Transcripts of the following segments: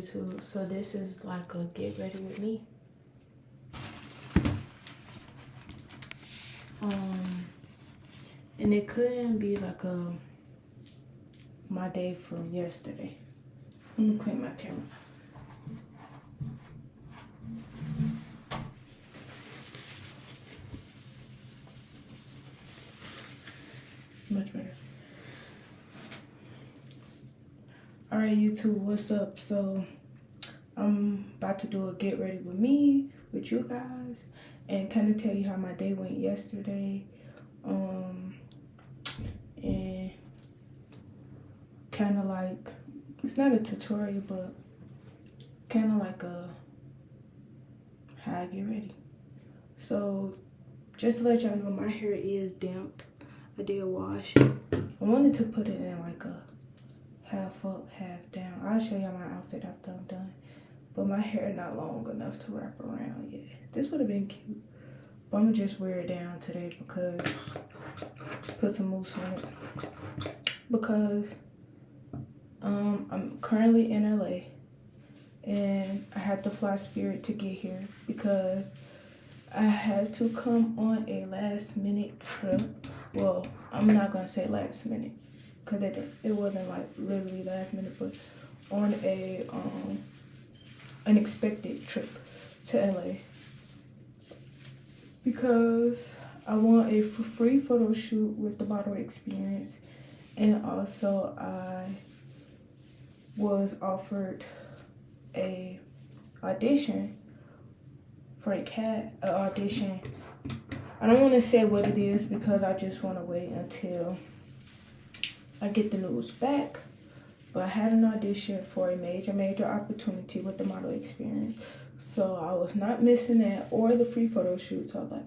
YouTube. So this is like a get ready with me. And it couldn't be like my day from yesterday. Let me clean my camera. Much better. Alright, YouTube, what's up? So I'm about to do a get ready with me, with you guys, and kind of tell you how my day went yesterday. And kind of like, it's not a tutorial, but kind of like how I get ready. So just to let y'all know, my hair is damp. I did wash. I wanted to put it in like a half up, half down. I'll show y'all my outfit after I'm done. But my hair not long enough to wrap around yet. This would have been cute. But I'm gonna just wear it down today because put some mousse on it. Because I'm currently in LA and I had to fly Spirit to get here because I had to come on a last minute trip. Well, I'm not gonna say last minute because it wasn't like literally last minute, but on a unexpected trip to LA because I want a free photo shoot with the model experience, and also I was offered a audition for an audition. I don't want to say what it is because I just want to wait until I get the news back. But I had an audition for a major opportunity with the model experience. So I was not missing that or the free photo shoot. So I was like,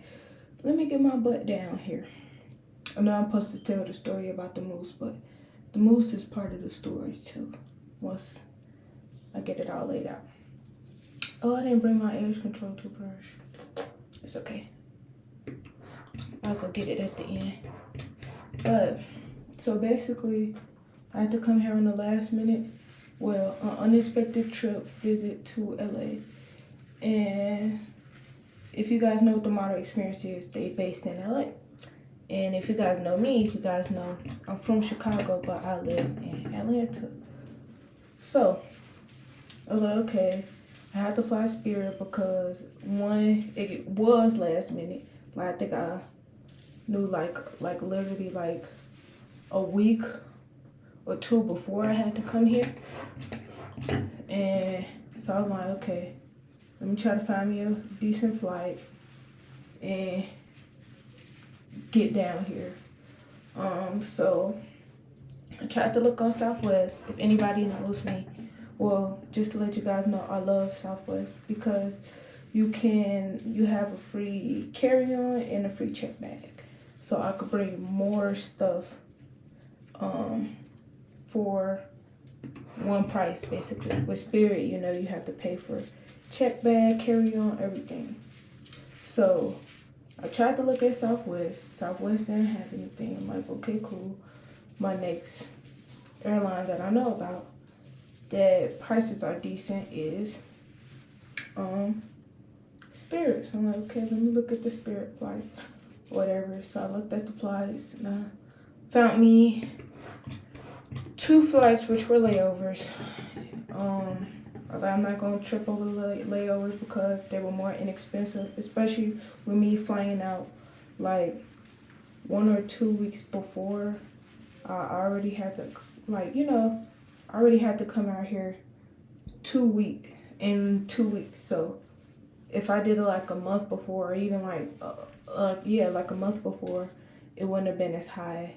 let me get my butt down here. I know I'm supposed to tell the story about the moose, but the moose is part of the story too, once I get it all laid out. Oh, I didn't bring my edge control toothbrush. It's okay. I'll go get it at the end. But, so basically, I had to come here on the last minute. Well, an unexpected trip visit to LA. And if you guys know what the model experience is, they based in LA. And if you guys know me, you guys know I'm from Chicago, but I live in Atlanta. So, I was like, okay, I had to fly Spirit because one, it was last minute. Like I think I knew like literally like a week or two before I had to come here. And so I was like, okay, let me try to find me a decent flight and get down here. So I tried to look on Southwest. If anybody knows me, well, just to let you guys know, I love Southwest because you have a free carry-on and a free check bag. So I could bring more stuff for one price, basically. With Spirit, you know, you have to pay for check bag, carry-on, everything. So I tried to look at Southwest. Southwest didn't have anything. I'm like, okay, cool. My next airline that I know about that prices are decent is Spirit. So I'm like, okay, let me look at the Spirit flight, whatever. So I looked at the flights and I found me 2 flights which were layovers. I'm not gonna trip over the layovers because they were more inexpensive, especially with me flying out like 1 or 2 weeks before. I already had to, like, you know, I already had to come out here 2 weeks. So if I did it like a month before, or even like like a month before, it wouldn't have been as high.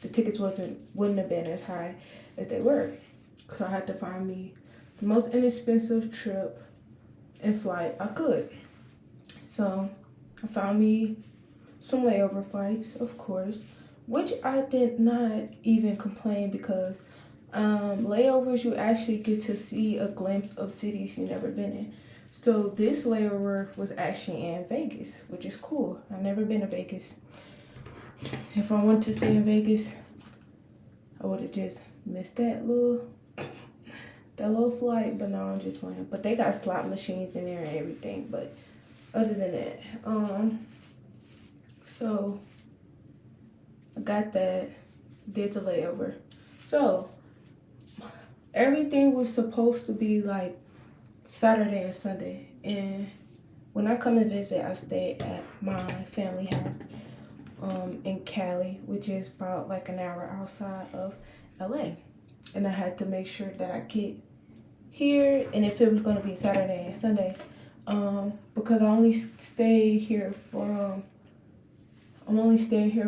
The tickets wouldn't have been as high as they were. So I had to find me the most inexpensive trip and flight I could. So I found me some layover flights, of course, which I did not even complain because layovers, you actually get to see a glimpse of cities you've never been in. So this layover was actually in Vegas, which is cool. I've never been to Vegas. If I wanted to stay in Vegas, I would have just missed that that little flight, but no, I'm just playing. But they got slot machines in there and everything. But other than that, so I got that, did the layover. So everything was supposed to be like Saturday and Sunday, and when I come to visit, I stay at my family house in Cali, which is about like an hour outside of LA. And I had to make sure that I get here, and if it was going to be Saturday and Sunday, because I'm only staying here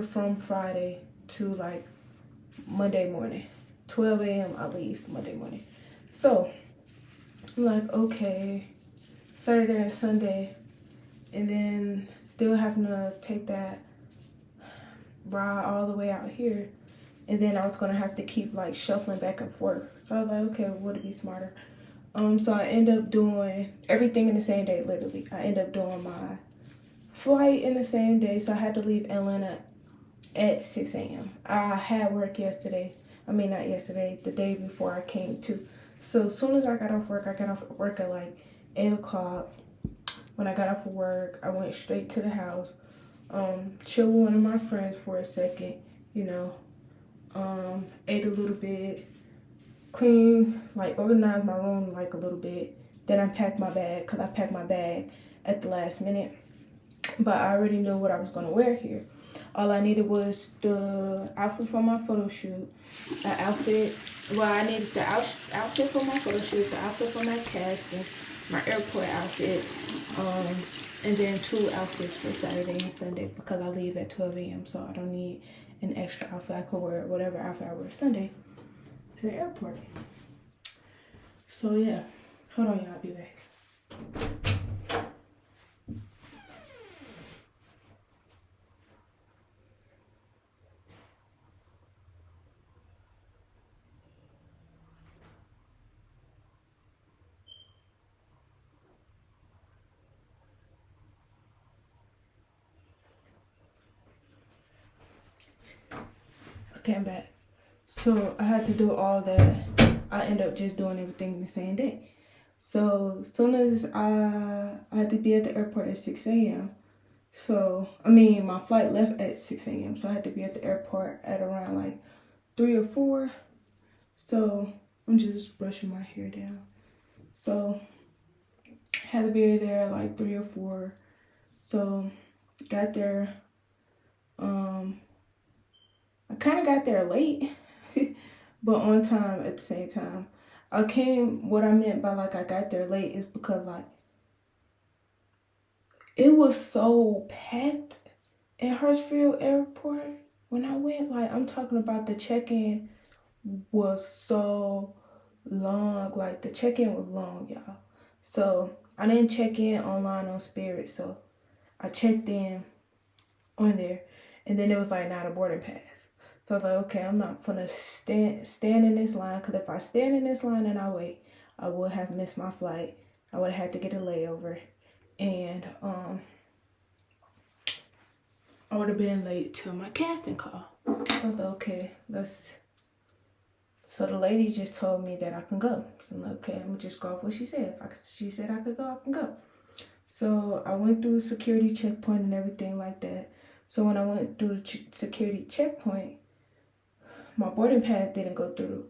from Friday to like Monday morning. 12 a.m. I leave Monday morning. So I'm like, okay, Saturday and Sunday, and then still having to take that ride all the way out here, and then I was gonna have to keep like shuffling back and forth. So I was like, okay, would it be smarter? So I end up doing everything in the same day, literally. I end up doing my flight in the same day, so I had to leave Atlanta at 6 a.m. I had work yesterday. I mean, not yesterday, the day before I came to. So as soon as I got off work at like 8 o'clock. When I got off of work, I went straight to the house, chill with one of my friends for a second, you know, ate a little bit, clean, like organized my room like a little bit. Then I packed my bag, because I packed my bag at the last minute. But I already knew what I was going to wear here. All I needed was the outfit for my photo shoot, I needed the outfit for my photo shoot, the outfit for my casting, my airport outfit, and then 2 outfits for Saturday and Sunday, because I leave at 12 a.m. So I don't need an extra outfit. I could wear whatever outfit I wear Sunday to the airport. So yeah, hold on, y'all, I'll be back. Okay, I'm back. So I had to do all that. I ended up just doing everything the same day. So as soon as I had to be at the airport at 6 a.m. So, I mean, my flight left at 6 a.m. So I had to be at the airport at around like 3 or 4. So I'm just brushing my hair down. So I had to be there like 3 or 4. So got there. I kind of got there late, but on time at the same time. What I meant by like I got there late is because like it was so packed at Hartsfield Airport when I went. Like, I'm talking about the check-in was so long. Like, the check-in was long, y'all. So I didn't check in online on Spirit, so I checked in on there, and then it was like not a boarding pass. So I was like, okay, I'm not gonna stand in this line, because if I stand in this line and I wait, I would have missed my flight. I would have had to get a layover, and I would have been late to my casting call. I was like, okay, so the lady just told me that I can go. So I'm like, okay, I'm gonna just go off what she said. She said I could go, I can go. So I went through the security checkpoint and everything like that. So when I went through the security checkpoint, my boarding pass didn't go through.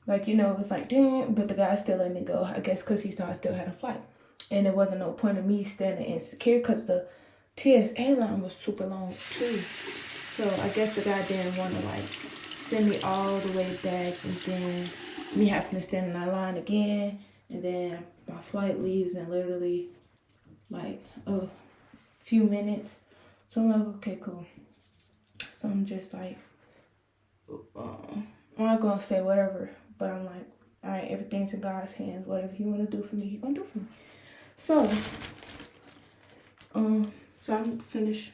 Like, you know, it was like, dang, but the guy still let me go. I guess because he saw I still had a flight. And there wasn't no point of me standing in security, because the TSA line was super long too. So I guess the guy didn't want to like send me all the way back, and then me having to stand in that line again. And then my flight leaves in literally like a few minutes. So I'm like, okay, cool. So I'm just like, I'm not gonna say whatever, but I'm like, all right, everything's in God's hands. Whatever He wanna do for me, He gonna do for me. So, I'm finished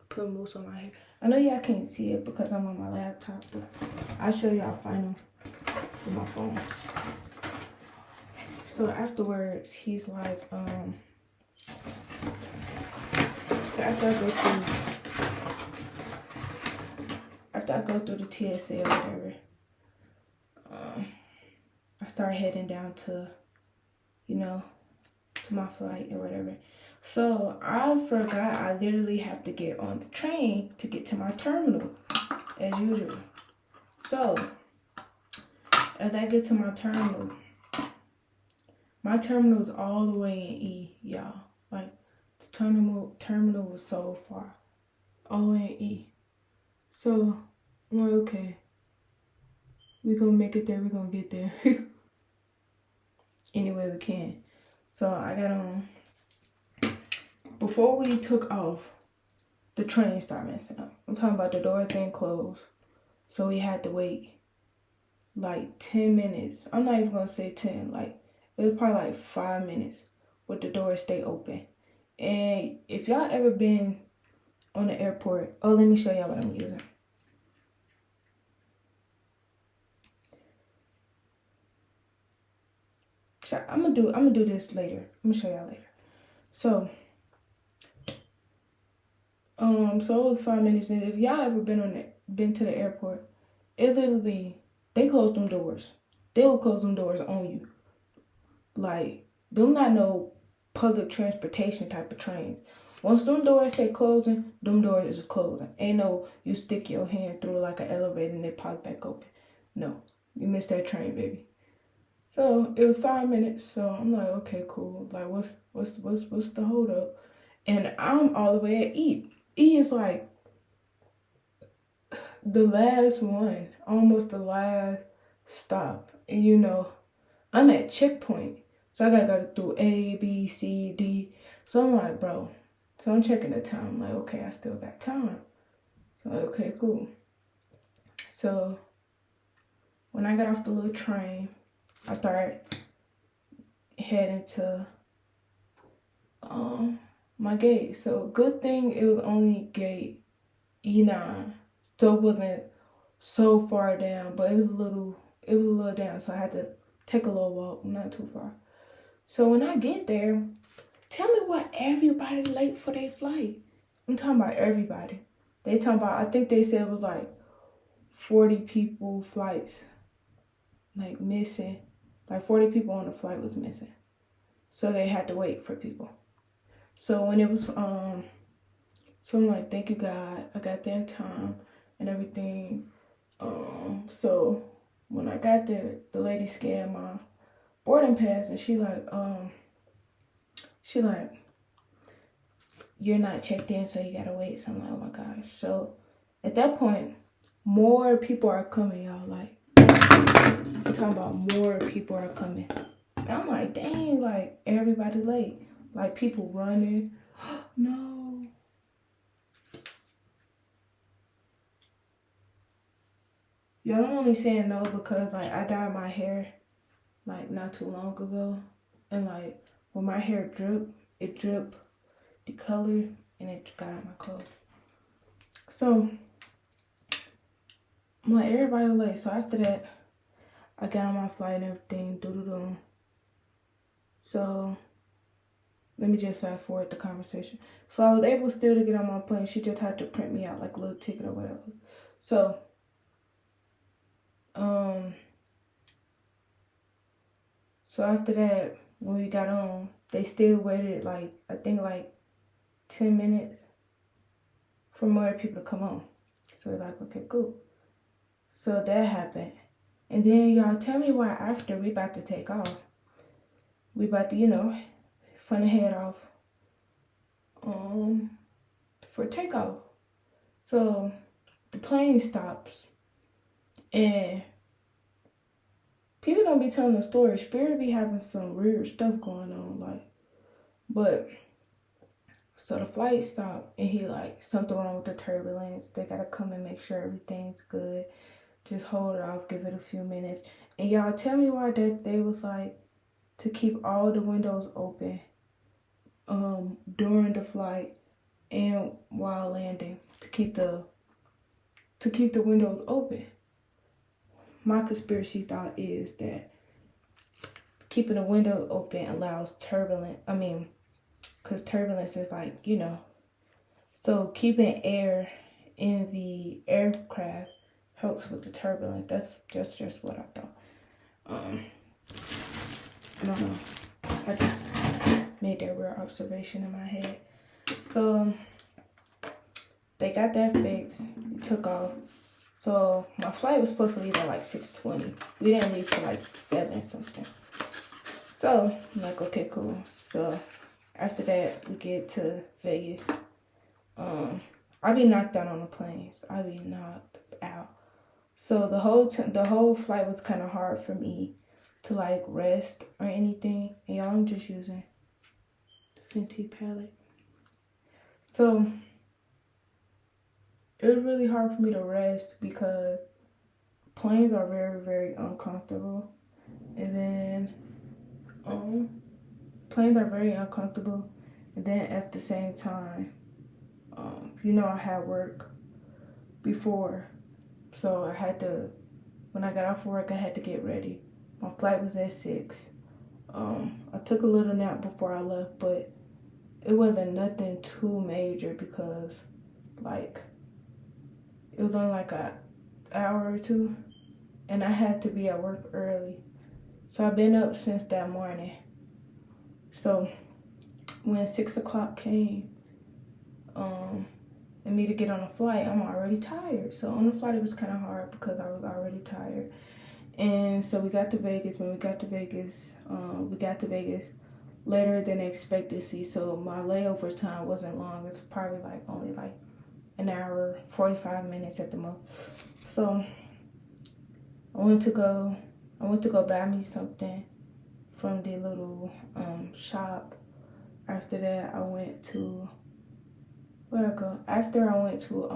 putting mousse on my hair. I know y'all can't see it because I'm on my laptop, but I'll show y'all final with my phone. So afterwards, he's like, after I go through the TSA or whatever, I start heading down to, you know, to my flight or whatever. So I forgot I literally have to get on the train to get to my terminal as usual. So as I get to my terminal is all the way in E, y'all. Like the terminal was so far. All the way in E. So I'm like, okay, we're gonna make it there, we're gonna get there. Any way we can. So I got on. Before we took off, the train started messing up. I'm talking about the door thing closed. So we had to wait like 10 minutes. I'm not even gonna say 10, like it was probably like 5 minutes with the door stay open. And if y'all ever been on the airport, oh, let me show y'all what I'm using. I'm gonna do this later. I'm gonna show y'all later. So so it was 5 minutes, and if y'all ever been to the airport, it literally, they close them doors. They will close them doors on you. Like, them not no public transportation type of trains. Once them doors say closing, them doors is closing. Ain't no you stick your hand through like an elevator and it pops back open. No, you missed that train, baby. So it was 5 minutes. So I'm like, okay, cool. Like, what's the hold up? And I'm all the way at E. E is like the last one, almost the last stop. And you know, I'm at checkpoint. So I gotta go through A, B, C, D. So I'm like, bro. So I'm checking the time. I'm like, okay, I still got time. So I'm like, okay, cool. So when I got off the little train, I started heading to my gate. So good thing it was only gate E9. So it wasn't so far down, but it was a little down. So I had to take a little walk, not too far. So when I get there, tell me why everybody late for their flight. I'm talking about everybody. They talking about, I think they said it was like 40 people flights, like missing. Like 40 people on the flight was missing. So they had to wait for people. So when it was, so I'm like, thank you God, I got there in time and everything. So when I got there, the lady scanned my boarding pass and she like, you're not checked in, so you gotta wait. So I'm like, oh my gosh. So at that point, more people are coming, y'all. Like, I'm talking about more people are coming. And I'm like, dang, like everybody late. Like people running. No. Y'all, I'm only saying no because like I dyed my hair like not too long ago. And like when my hair it dripped the color and it got on my clothes. So I'm like, everybody late. So after that, I got on my flight and everything. So let me just fast forward the conversation. So I was able still to get on my plane. She just had to print me out like a little ticket or whatever. So so after that, when we got on, they still waited like, I think like 10 minutes for more people to come on. So we're like, okay, cool. So that happened. And then y'all tell me why after we about to take off. We about to, you know, fun to head off for takeoff. So the plane stops and people don't be telling the story. Spirit be having some weird stuff going on, like, but so the flight stopped and he like, something wrong with the turbulence. They gotta come and make sure everything's good. Just hold it off, give it a few minutes. And y'all tell me why that they was like to keep all the windows open during the flight and while landing, to keep the windows open. My conspiracy thought is that keeping the windows open allows because turbulence is like, you know, so keeping air in the aircraft helps with the turbulence. That's just what I thought. I don't know. I just made that real observation in my head. So they got that fixed. It took off. So my flight was supposed to leave at like 6:20. We didn't leave till like 7 something. So I'm like, okay, cool. So after that, we get to Vegas. I be knocked out on the planes. I be knocked out. So the whole flight was kind of hard for me to like rest or anything. And y'all, I'm just using the Fenty palette. So it was really hard for me to rest because planes are very, very uncomfortable. And then planes are very uncomfortable. And then at the same time, I had work before. So I had to, when I got off work, I had to get ready. My flight was at 6. I took a little nap before I left, but it wasn't nothing too major because, like, it was only like an hour or two, and I had to be at work early. So I've been up since that morning. So when 6 o'clock came, and me to get on a flight, I'm already tired. So on the flight, it was kind of hard because I was already tired. And so we got to Vegas. When we got to Vegas, later than expectancy. So my layover time wasn't long. It's probably like only like an hour, 45 minutes at the most. So I went to go buy me something from the little shop. After that, I went to After I went to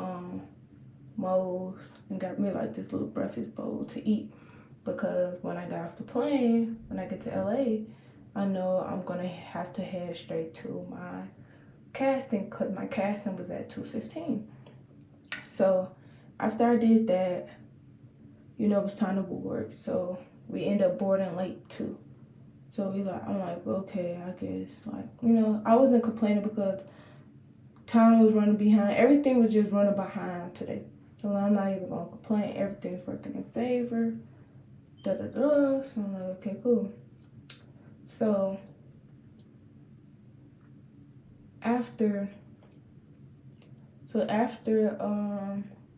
Moe's and got me like this little breakfast bowl to eat, because when I got off the plane, when I get to LA, I know I'm gonna have to head straight to my casting because my casting was at 2:15. So after I did that, it was time to board. So we ended up boarding late too. So I'm like, okay, I guess, like, I wasn't complaining because time was running behind. Everything was just running behind today. So I'm not even gonna complain. Everything's working in favor. So I'm like, okay, cool. So after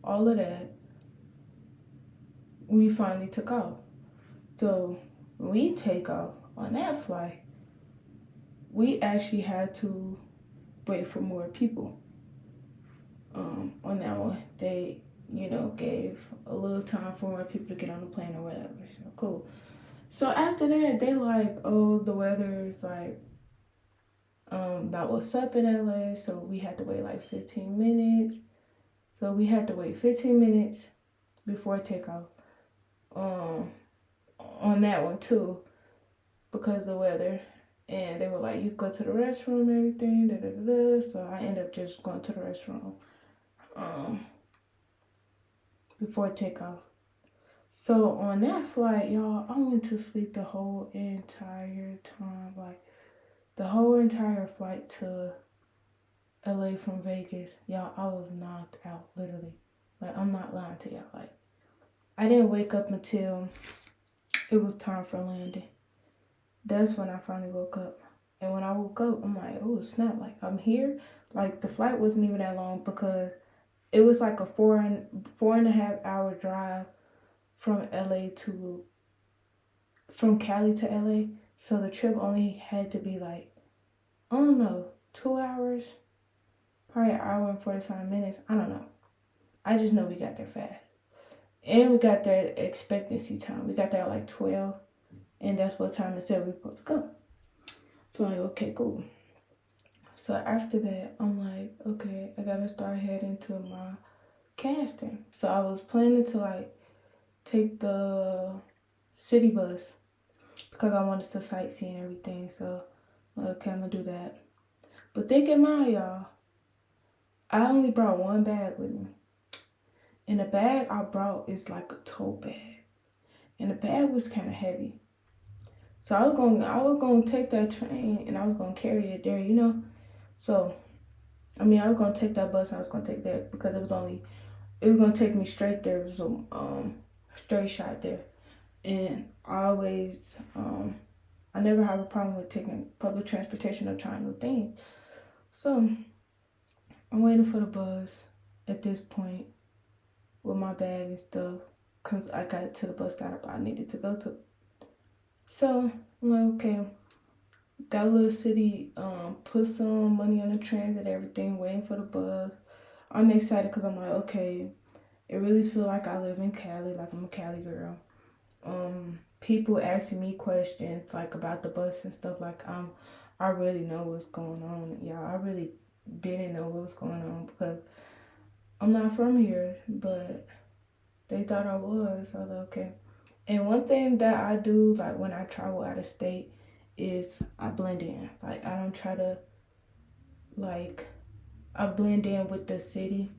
all of that, we finally took off. So when we take off on that flight, we actually had to wait for more people. On that one, they, gave a little time for more people to get on the plane or whatever. So cool. So after that, they like, oh, the weather is like, not what's up in LA. So we had to wait like 15 minutes. So we had to wait 15 minutes before takeoff. On that one too, because of the weather. And they were like, you go to the restroom and everything, So I ended up just going to the restroom before takeoff. So on that flight, y'all, I went to sleep the whole entire time. Like, the whole entire flight to LA from Vegas, y'all, I was knocked out, literally. Like, I'm not lying to y'all. Like, I didn't wake up until it was time for landing. That's when I finally woke up. And when I woke up, I'm like, oh, snap. Like, I'm here. Like, the flight wasn't even that long because it was like a 4.5 hour drive from Cali to LA. So the trip only had to be like, I don't know, 2 hours, probably an hour and 45 minutes. I don't know. I just know we got there fast. And we got there at expectancy time. We got there at like 12. And that's what time it said we were supposed to go. So I'm like, okay, cool. So after that, I'm like, okay, I gotta start heading to my casting. So I was planning to like take the city bus because I wanted to sightsee and everything. So okay, I'm gonna do that. But think in mind, y'all, I only brought one bag with me. And the bag I brought is like a tote bag. And the bag was kind of heavy. So I was gonna take that train and I was gonna carry it there, So, I was gonna take that bus and I was gonna take that because it was gonna take me straight there. It was a straight shot there. And I never have a problem with taking public transportation or trying new things. So I'm waiting for the bus at this point with my bag and stuff, because I got to the bus stop I needed to go to. So I'm like, okay, got a little city, put some money on the transit, everything, waiting for the bus. I'm excited because I'm like, okay, it really feel like I live in Cali, like I'm a Cali girl. People asking me questions like about the bus and stuff, like I really know what's going on. Yeah, I really didn't know what was going on because I'm not from here, but they thought I was. So I was like, okay. And one thing that I do, like when I travel out of state, is I blend in. Like I don't try to, like, I blend in with the city,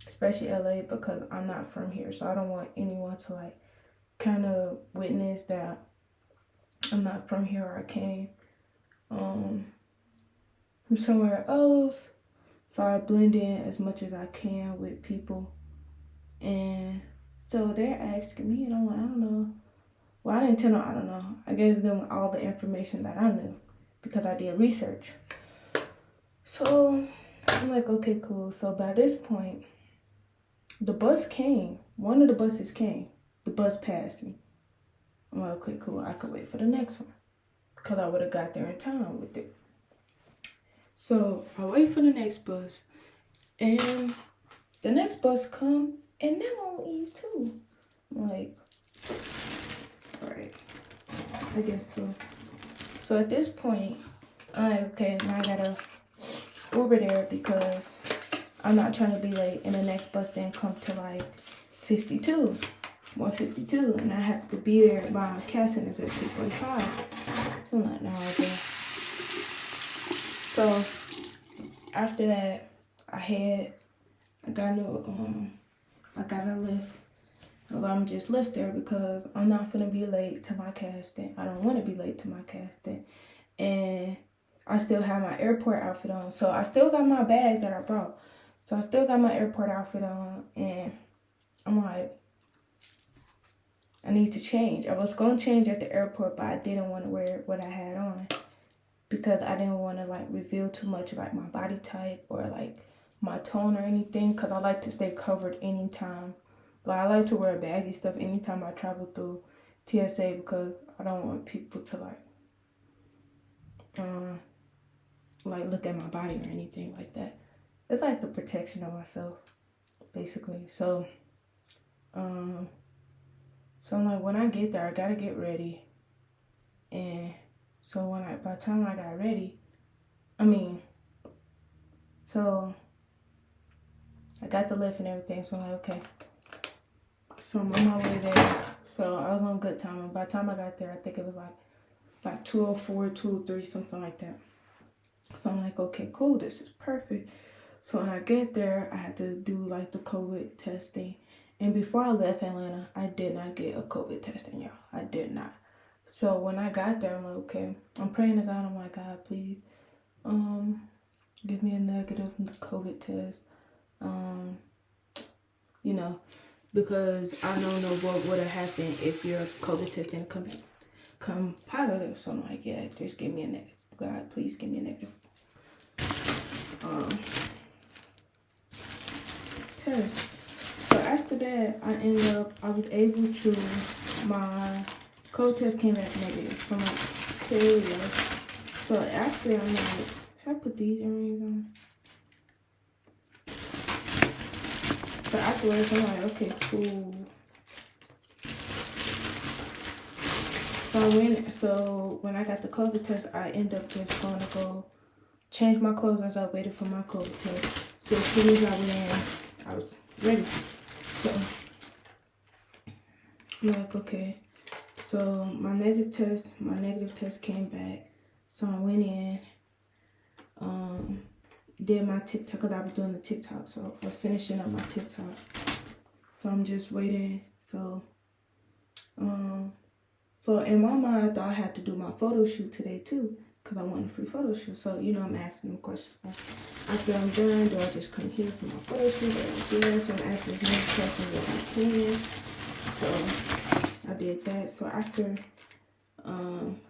especially LA, because I'm not from here. So I don't want anyone to like kind of witness that I'm not from here, or I came from somewhere else. So I blend in as much as I can with people. And so they're asking me, and I'm like, I don't know. Well, I didn't tell them I don't know. I gave them all the information that I knew because I did research. So I'm like, okay, cool. So by this point, the bus came. One of the buses came. The bus passed me. I'm like, okay, cool. I could wait for the next one because I would have got there in time with it. So I wait for the next bus, and the next bus come, and that won't leave too. I'm like, all right, I guess so. So at this point, I'm like, okay, now I gotta Uber there because I'm not trying to be late, and the next bus didn't come to like 1:52, and I have to be there by casting is at 2:45. So I'm like, no, okay. So after that, I got a lift. I'm just left there because I'm not gonna be late to my casting. I don't want to be late to my casting, and I still have my airport outfit on. So I still got my bag that I brought. So I still got my airport outfit on, and I'm like, I need to change. I was gonna change at the airport, but I didn't want to wear what I had on because I didn't want to like reveal too much like my body type or like my tone or anything, because I like to stay covered anytime. Like I like to wear baggy stuff anytime I travel through TSA because I don't want people to like look at my body or anything like that. It's like the protection of myself, basically. So I'm like, when I get there, I gotta get ready. And so by the time I got ready, so I got the lift and everything. So I'm like, okay. So I'm on my way there. So I was on good time. And by the time I got there, I think it was like 2:04, 2:03, something like that. So I'm like, okay, cool. This is perfect. So when I get there, I had to do like the COVID testing. And before I left Atlanta, I did not get a COVID testing, y'all. I did not. So when I got there, I'm like, okay. I'm praying to God. I'm like, God, please, give me a negative COVID test. Because I don't know what would have happened if your COVID test didn't come positive. So I'm like, yeah, just give me a negative. God, please give me a negative test. So after that, I was able to, my COVID test came back negative. So I'm like, okay, yeah. So after I'm like, should I put these earrings on? So afterwards, I'm like, okay, cool. So when I got the COVID test, I ended up just going to go change my clothes as I waited for my COVID test. So as soon as I went in, I was ready. So I'm like, okay. So my negative test came back. So I went in, did my TikTok, because I was doing the TikTok. So I was finishing up my TikTok. So I'm just waiting. So in my mind, I thought I had to do my photo shoot today too, because I want a free photo shoot. So, I'm asking them questions. After I'm done, do I just come here for my photo shoot? So I'm asking as many questions as I can. So I did that. So after,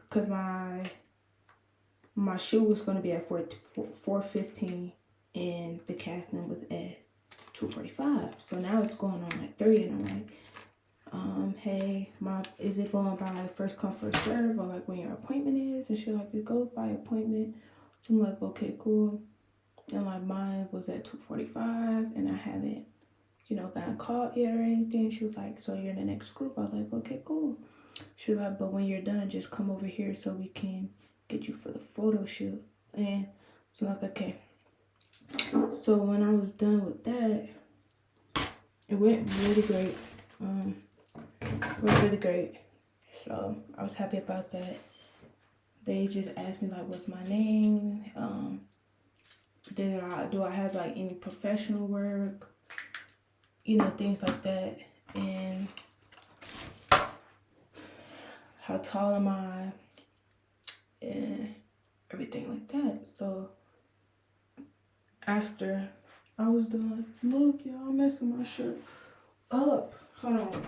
cause my shoe was gonna be at 4:15, and the casting was at 2:45. So now it's going on like 3, and I'm like, hey, is it going by like first come first serve, or like when your appointment is? And she like, it goes by appointment. So I'm like, okay, cool. And like mine was at 2:45, and I haven't, gotten caught yet or anything. She was like, so you're in the next group? I was like, okay, cool. She was like, but when you're done, just come over here so we can get you for the photo shoot. And so like, okay. So when I was done with that, it went really great. It was really great. So I was happy about that. They just asked me like, what's my name? Do I have like any professional work? Things like that. And how tall am I? And everything like that. So after I was done, look, y'all, I'm messing my shirt up. Hold on.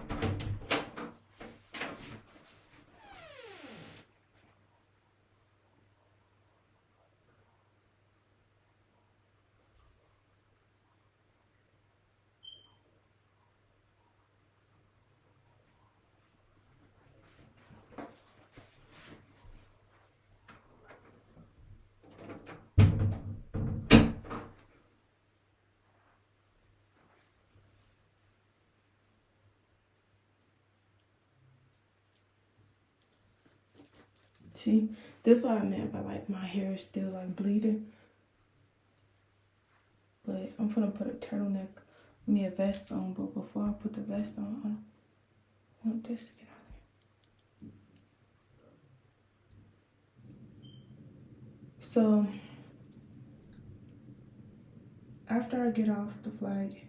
See, this is what I meant by like my hair is still like bleeding. But I'm gonna put a turtleneck, a vest on. But before I put the vest on, I want this to get on there. So after I get off the flight,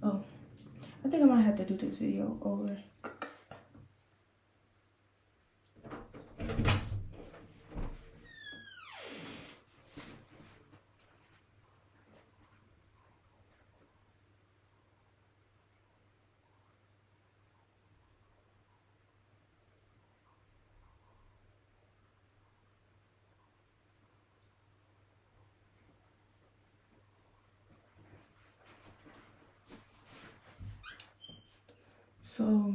I think I might have to do this video over. So